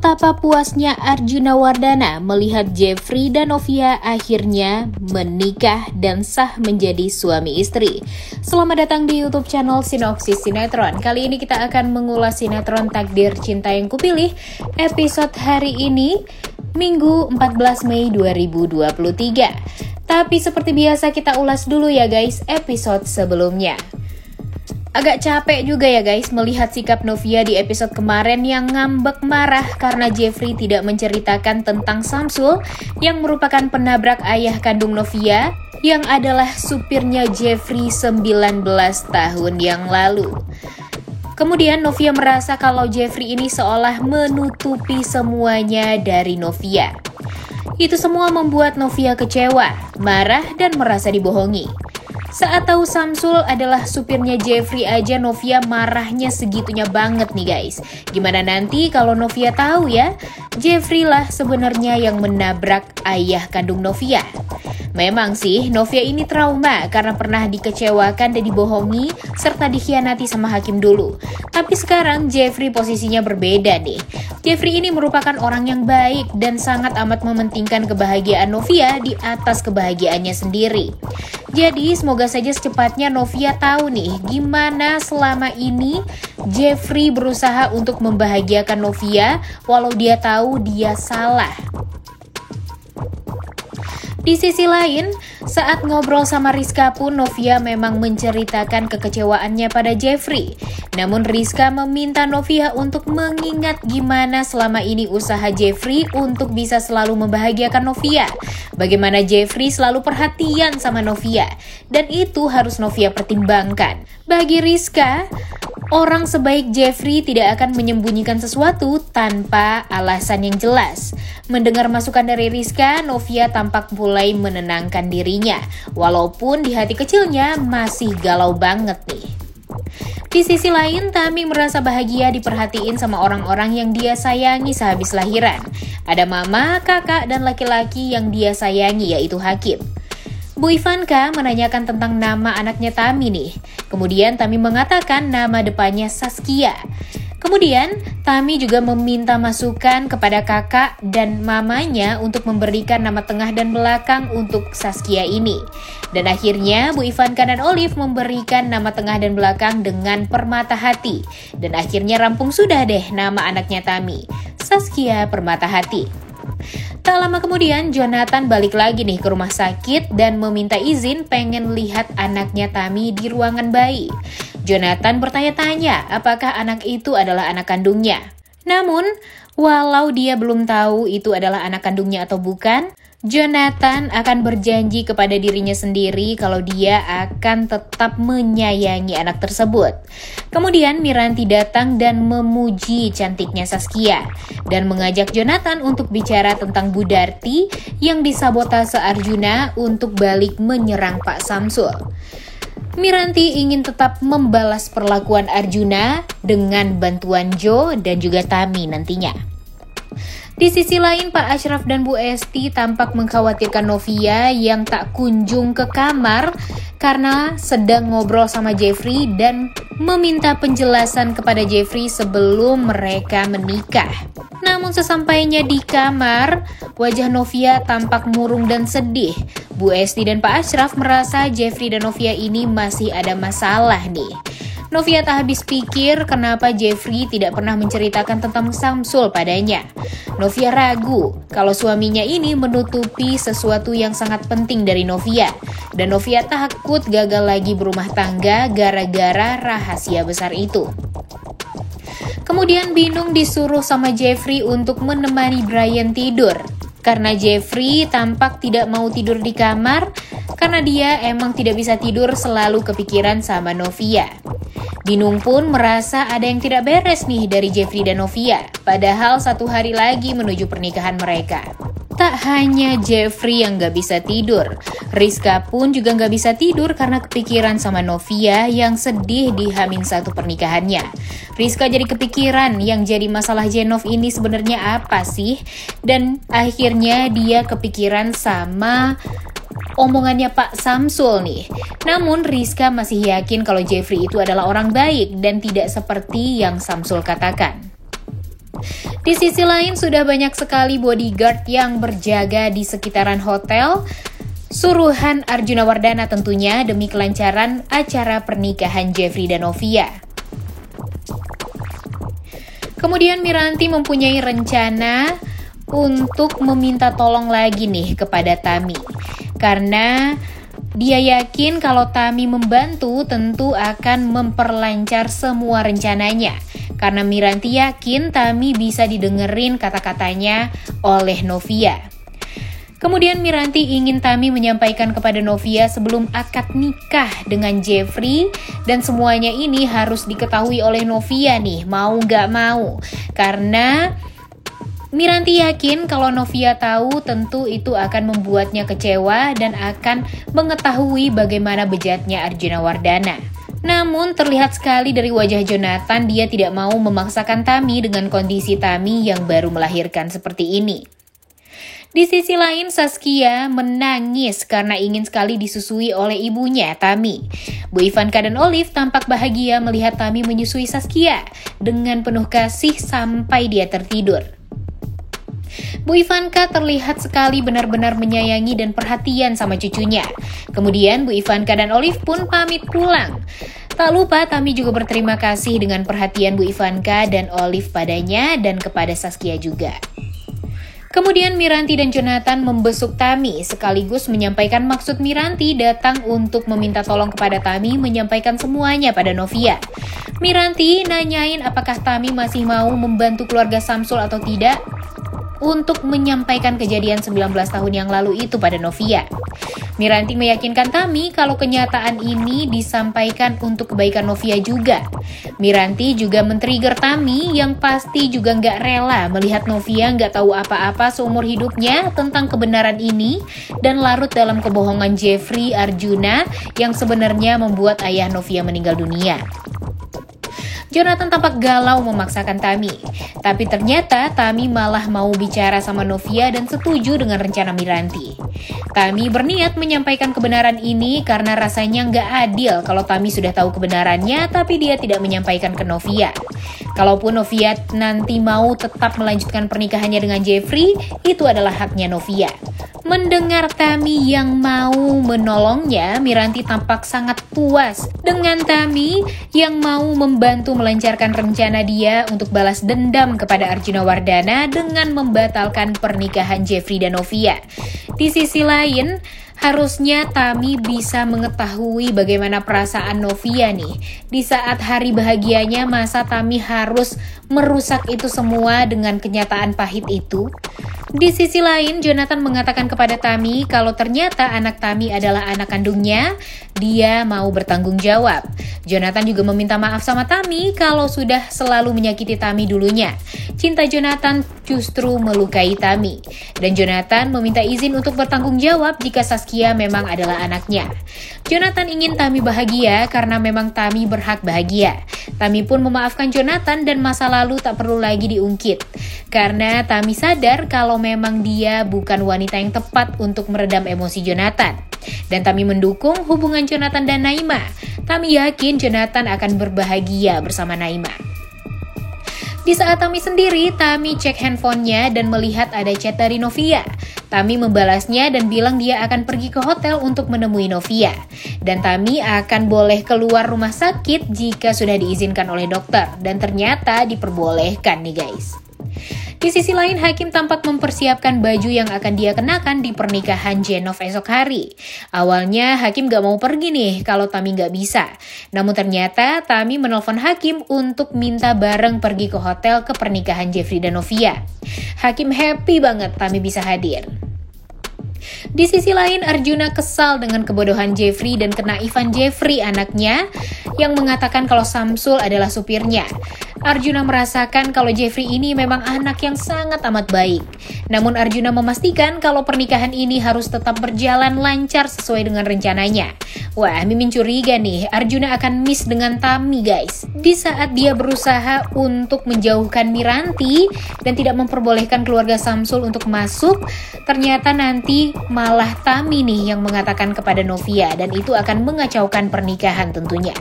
Betapa puasnya Arjuna Wardana melihat Jeffrey dan Novia akhirnya menikah dan sah menjadi suami istri. Selamat datang di YouTube channel Sinopsis Sinetron. Kali ini kita akan mengulas sinetron Takdir Cinta Yang Kupilih episode hari ini, Minggu 14 Mei 2023. Tapi seperti biasa kita ulas dulu ya guys episode sebelumnya. Agak capek juga ya guys melihat sikap Novia di episode kemarin yang ngambek marah karena Jeffrey tidak menceritakan tentang Samsul yang merupakan penabrak ayah kandung Novia yang adalah supirnya Jeffrey 19 tahun yang lalu. Kemudian Novia merasa kalau Jeffrey ini seolah menutupi semuanya dari Novia. Itu semua membuat Novia kecewa, marah dan merasa dibohongi. Saat tahu Samsul adalah supirnya Jeffrey aja Novia marahnya segitunya banget nih guys. Gimana nanti kalau Novia tahu ya, Jeffrey lah sebenarnya yang menabrak ayah kandung Novia. Memang sih Novia ini trauma karena pernah dikecewakan dan dibohongi serta dikhianati sama Hakim dulu. Tapi sekarang Jeffrey posisinya berbeda nih. Jeffrey ini merupakan orang yang baik dan sangat amat mementingkan kebahagiaan Novia di atas kebahagiaannya sendiri. Jadi semoga saja secepatnya Novia tahu nih gimana selama ini Jeffrey berusaha untuk membahagiakan Novia walau dia tahu dia salah. Di sisi lain, saat ngobrol sama Rizka pun Novia memang menceritakan kekecewaannya pada Jeffrey. Namun Rizka meminta Novia untuk mengingat gimana selama ini usaha Jeffrey untuk bisa selalu membahagiakan Novia. Bagaimana Jeffrey selalu perhatian sama Novia. Dan itu harus Novia pertimbangkan. Bagi Rizka, orang sebaik Jeffrey tidak akan menyembunyikan sesuatu tanpa alasan yang jelas. Mendengar masukan dari Rizka, Novia tampak mulai menenangkan dirinya. Walaupun di hati kecilnya masih galau banget nih. Di sisi lain, Tami merasa bahagia diperhatiin sama orang-orang yang dia sayangi sehabis lahiran. Ada mama, kakak, dan laki-laki yang dia sayangi yaitu Hakim. Bu Ivanka menanyakan tentang nama anaknya Tami nih. Kemudian Tami mengatakan nama depannya Saskia. Kemudian Tami juga meminta masukan kepada kakak dan mamanya untuk memberikan nama tengah dan belakang untuk Saskia ini. Dan akhirnya Bu Ivanka dan Olive memberikan nama tengah dan belakang dengan Permata Hati. Dan akhirnya rampung sudah deh nama anaknya Tami, Saskia Permata Hati. Tak lama kemudian Jonathan balik lagi nih ke rumah sakit dan meminta izin pengen lihat anaknya Tami di ruangan bayi. Jonathan bertanya-tanya apakah anak itu adalah anak kandungnya. Namun, walau dia belum tahu itu adalah anak kandungnya atau bukan, Jonathan akan berjanji kepada dirinya sendiri kalau dia akan tetap menyayangi anak tersebut. Kemudian Miranti datang dan memuji cantiknya Saskia dan mengajak Jonathan untuk bicara tentang Bu Darti yang disabotase Arjuna untuk balik menyerang Pak Samsul. Miranti ingin tetap membalas perlakuan Arjuna dengan bantuan Jo dan juga Tami nantinya. Di sisi lain, Pak Ashraf dan Bu Esti tampak mengkhawatirkan Novia yang tak kunjung ke kamar karena sedang ngobrol sama Jeffrey dan meminta penjelasan kepada Jeffrey sebelum mereka menikah. Namun sesampainya di kamar, wajah Novia tampak murung dan sedih. Bu Esti dan Pak Ashraf merasa Jeffrey dan Novia ini masih ada masalah nih. Novia tak habis pikir kenapa Jeffrey tidak pernah menceritakan tentang Samsul padanya. Novia ragu kalau suaminya ini menutupi sesuatu yang sangat penting dari Novia. Dan Novia takut gagal lagi berumah tangga gara-gara rahasia besar itu. Kemudian Binung disuruh sama Jeffrey untuk menemani Brian tidur. Karena Jeffrey tampak tidak mau tidur di kamar, karena dia emang tidak bisa tidur selalu kepikiran sama Novia. Binung pun merasa ada yang tidak beres nih dari Jeffrey dan Novia, padahal 1 hari lagi menuju pernikahan mereka. Tak hanya Jeffrey yang gak bisa tidur, Rizka pun juga gak bisa tidur karena kepikiran sama Novia yang sedih di H-1 pernikahannya. Rizka jadi kepikiran yang jadi masalah Jenov ini sebenarnya apa sih? Dan akhirnya dia kepikiran sama omongannya Pak Samsul nih. Namun Rizka masih yakin kalau Jeffrey itu adalah orang baik dan tidak seperti yang Samsul katakan. Di sisi lain, sudah banyak sekali bodyguard yang berjaga di sekitaran hotel suruhan Arjuna Wardana tentunya demi kelancaran acara pernikahan Jeffrey dan Novia. Kemudian Miranti mempunyai rencana untuk meminta tolong lagi nih kepada Tami. Karena dia yakin kalau Tami membantu tentu akan memperlancar semua rencananya. Karena Miranti yakin Tami bisa didengerin kata-katanya oleh Novia. Kemudian Miranti ingin Tami menyampaikan kepada Novia sebelum akad nikah dengan Jeffrey, dan semuanya ini harus diketahui oleh Novia nih, mau gak mau. Karena Miranti yakin kalau Novia tahu tentu itu akan membuatnya kecewa dan akan mengetahui bagaimana bejatnya Arjuna Wardana. Namun terlihat sekali dari wajah Jonathan, dia tidak mau memaksakan Tami dengan kondisi Tami yang baru melahirkan seperti ini. Di sisi lain, Saskia menangis karena ingin sekali disusui oleh ibunya, Tami. Bu Ivanka dan Olive tampak bahagia melihat Tami menyusui Saskia dengan penuh kasih sampai dia tertidur. Bu Ivanka terlihat sekali benar-benar menyayangi dan perhatian sama cucunya. Kemudian Bu Ivanka dan Olive pun pamit pulang. Tak lupa Tami juga berterima kasih dengan perhatian Bu Ivanka dan Olive padanya dan kepada Saskia juga. Kemudian Miranti dan Jonathan membesuk Tami sekaligus menyampaikan maksud Miranti datang untuk meminta tolong kepada Tami menyampaikan semuanya pada Novia. Miranti nanyain apakah Tami masih mau membantu keluarga Samsul atau tidak untuk menyampaikan kejadian 19 tahun yang lalu itu pada Novia. Miranti meyakinkan Tami kalau kenyataan ini disampaikan untuk kebaikan Novia juga. Miranti juga men-trigger Tami yang pasti juga nggak rela melihat Novia nggak tahu apa-apa seumur hidupnya tentang kebenaran ini dan larut dalam kebohongan Jeffrey Arjuna yang sebenarnya membuat ayah Novia meninggal dunia. Jonathan tampak galau memaksakan Tami, tapi ternyata Tami malah mau bicara sama Novia dan setuju dengan rencana Miranti. Tami berniat menyampaikan kebenaran ini karena rasanya nggak adil kalau Tami sudah tahu kebenarannya tapi dia tidak menyampaikan ke Novia. Kalaupun Novia nanti mau tetap melanjutkan pernikahannya dengan Jeffrey, itu adalah haknya Novia. Mendengar Tami yang mau menolongnya, Miranti tampak sangat puas dengan Tami yang mau membantu melancarkan rencana dia untuk balas dendam kepada Arjuna Wardana dengan membatalkan pernikahan Jeffrey dan Novia. Di sisi lain, harusnya Tami bisa mengetahui bagaimana perasaan Novia nih. Di saat hari bahagianya, masa Tami harus merusak itu semua dengan kenyataan pahit itu? Di sisi lain, Jonathan mengatakan kepada Tami kalau ternyata anak Tami adalah anak kandungnya, dia mau bertanggung jawab. Jonathan juga meminta maaf sama Tami kalau sudah selalu menyakiti Tami dulunya. Cinta Jonathan justru melukai Tami. Dan Jonathan meminta izin untuk bertanggung jawab jika Saskia memang adalah anaknya. Jonathan ingin Tami bahagia karena memang Tami berhak bahagia. Tami pun memaafkan Jonathan dan masa lalu tak perlu lagi diungkit. Karena Tami sadar kalau memang dia bukan wanita yang tepat untuk meredam emosi Jonathan. Dan Tami mendukung hubungan Jonathan dan Naima. Tami yakin Jonathan akan berbahagia bersama Naima. Di saat Tami sendiri, Tami cek handphonenya dan melihat ada chat dari Novia. Tami membalasnya dan bilang dia akan pergi ke hotel untuk menemui Novia. Dan Tami akan boleh keluar rumah sakit jika sudah diizinkan oleh dokter. Dan ternyata diperbolehkan nih guys. Di sisi lain, Hakim tampak mempersiapkan baju yang akan dia kenakan di pernikahan Jenov esok hari. Awalnya Hakim gak mau pergi nih kalau Tami gak bisa. Namun ternyata Tami menelpon Hakim untuk minta bareng pergi ke hotel ke pernikahan Jeffrey dan Novia. Hakim happy banget Tami bisa hadir. Di sisi lain, Arjuna kesal dengan kebodohan Jeffrey dan kenaifan Jeffrey anaknya yang mengatakan kalau Samsul adalah supirnya. Arjuna merasakan kalau Jeffrey ini memang anak yang sangat amat baik. Namun Arjuna memastikan kalau pernikahan ini harus tetap berjalan lancar sesuai dengan rencananya. Wah, Mimin curiga nih, Arjuna akan miss dengan Tami guys. Di saat dia berusaha untuk menjauhkan Miranti dan tidak memperbolehkan keluarga Samsul untuk masuk, ternyata nanti malah Tami nih yang mengatakan kepada Novia dan itu akan mengacaukan pernikahan tentunya.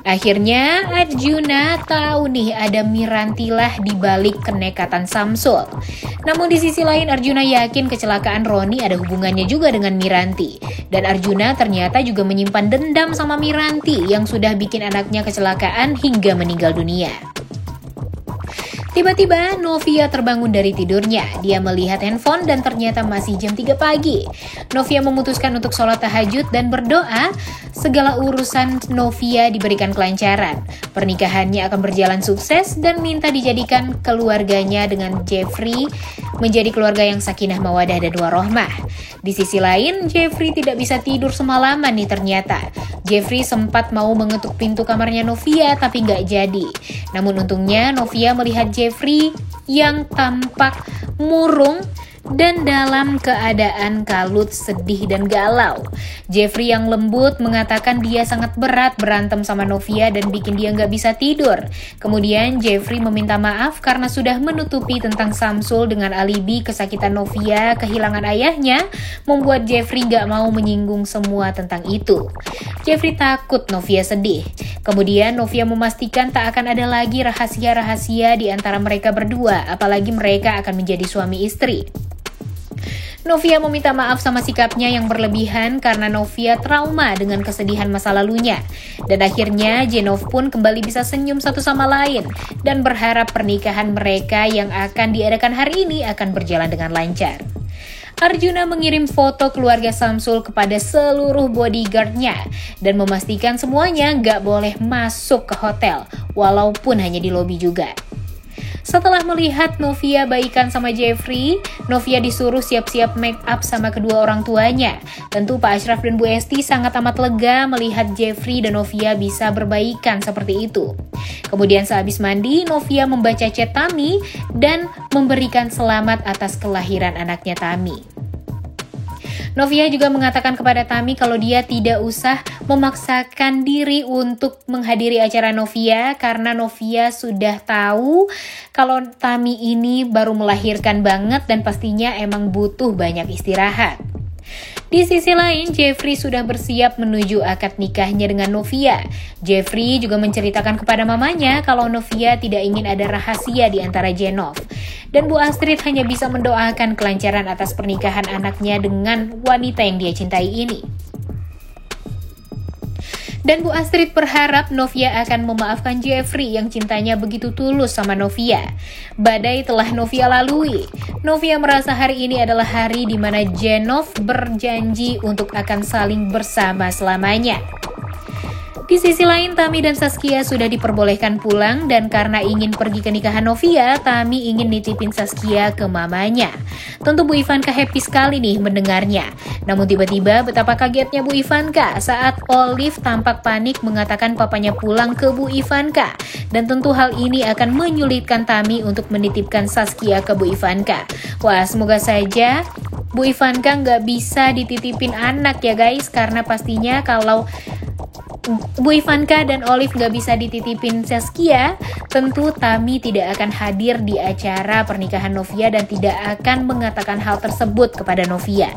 Akhirnya Arjuna tahu nih ada Mirantilah di balik kenekatan Samsul. Namun di sisi lain Arjuna yakin kecelakaan Roni ada hubungannya juga dengan Miranti. Dan Arjuna ternyata juga menyimpan dendam sama Miranti yang sudah bikin anaknya kecelakaan hingga meninggal dunia. Tiba-tiba Novia terbangun dari tidurnya. Dia melihat handphone dan ternyata masih jam 3 pagi. Novia memutuskan untuk sholat tahajud dan berdoa segala urusan Novia diberikan kelancaran. Pernikahannya akan berjalan sukses dan minta dijadikan keluarganya dengan Jeffrey menjadi keluarga yang sakinah mawadah dan warohmah. Di sisi lain, Jeffrey tidak bisa tidur semalaman nih ternyata. Jeffrey sempat mau mengetuk pintu kamarnya Novia tapi nggak jadi. Namun untungnya Novia melihat Jeffrey yang tampak murung dan dalam keadaan kalut, sedih dan galau. Jeffrey yang lembut mengatakan dia sangat berat berantem sama Novia dan bikin dia nggak bisa tidur. Kemudian Jeffrey meminta maaf karena sudah menutupi tentang Samsul dengan alibi kesakitan Novia kehilangan ayahnya, membuat Jeffrey nggak mau menyinggung semua tentang itu. Jeffrey takut Novia sedih. Kemudian Novia memastikan tak akan ada lagi rahasia-rahasia di antara mereka berdua, apalagi mereka akan menjadi suami istri. Novia meminta maaf sama sikapnya yang berlebihan karena Novia trauma dengan kesedihan masa lalunya. Dan akhirnya Jenov pun kembali bisa senyum satu sama lain dan berharap pernikahan mereka yang akan diadakan hari ini akan berjalan dengan lancar. Arjuna mengirim foto keluarga Samsul kepada seluruh bodyguardnya dan memastikan semuanya nggak boleh masuk ke hotel, walaupun hanya di lobi juga. Setelah melihat Novia baikan sama Jeffrey, Novia disuruh siap-siap make up sama kedua orang tuanya. Tentu Pak Ashraf dan Bu Esti sangat amat lega melihat Jeffrey dan Novia bisa berbaikan seperti itu. Kemudian sehabis mandi, Novia membaca chat Tami dan memberikan selamat atas kelahiran anaknya Tami. Novia juga mengatakan kepada Tami kalau dia tidak usah memaksakan diri untuk menghadiri acara Novia karena Novia sudah tahu kalau Tami ini baru melahirkan banget dan pastinya emang butuh banyak istirahat. Di sisi lain, Jeffrey sudah bersiap menuju akad nikahnya dengan Novia. Jeffrey juga menceritakan kepada mamanya kalau Novia tidak ingin ada rahasia di antara Jenov. Dan Bu Astrid hanya bisa mendoakan kelancaran atas pernikahan anaknya dengan wanita yang dia cintai ini. Dan Bu Astrid berharap Novia akan memaafkan Jeffrey yang cintanya begitu tulus sama Novia. Badai telah Novia lalui. Novia merasa hari ini adalah hari di mana Jenov berjanji untuk akan saling bersama selamanya. Di sisi lain, Tami dan Saskia sudah diperbolehkan pulang dan karena ingin pergi ke nikahan Novia, Tami ingin nitipin Saskia ke mamanya. Tentu Bu Ivanka happy sekali nih mendengarnya. Namun tiba-tiba betapa kagetnya Bu Ivanka saat Olive tampak panik mengatakan papanya pulang ke Bu Ivanka. Dan tentu hal ini akan menyulitkan Tami untuk menitipkan Saskia ke Bu Ivanka. Wah, semoga saja Bu Ivanka nggak bisa dititipin anak ya guys, karena pastinya kalau Bu Ivanka dan Olive gak bisa dititipin Saskia, tentu Tami tidak akan hadir di acara pernikahan Novia dan tidak akan mengatakan hal tersebut kepada Novia.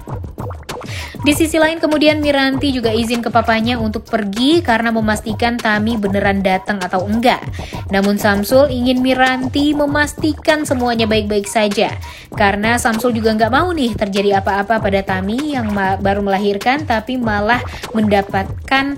Di sisi lain kemudian Miranti juga izin ke papanya untuk pergi karena memastikan Tami beneran datang atau enggak. Namun Samsul ingin Miranti memastikan semuanya baik-baik saja. Karena Samsul juga nggak mau nih terjadi apa-apa pada Tami yang baru melahirkan tapi malah mendapatkan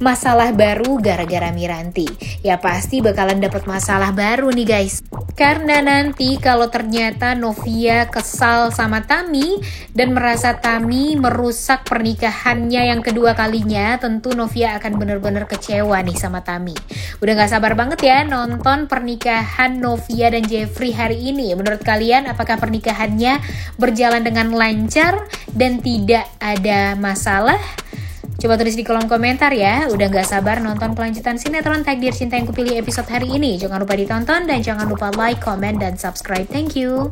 masalah baru gara-gara Miranti. Ya pasti bakalan dapat masalah baru nih guys. Karena nanti kalau ternyata Novia kesal sama Tami dan merasa Tami merusak pernikahannya yang kedua kalinya, tentu Novia akan benar-benar kecewa nih sama Tami. Udah gak sabar banget ya nonton pernikahan Novia dan Jeffrey hari ini. Menurut kalian apakah pernikahannya berjalan dengan lancar dan tidak ada masalah? Coba tulis di kolom komentar ya. Udah gak sabar nonton kelanjutan sinetron Takdir Cinta yang Kupilih episode hari ini. Jangan lupa ditonton dan jangan lupa like, comment, dan subscribe. Thank you.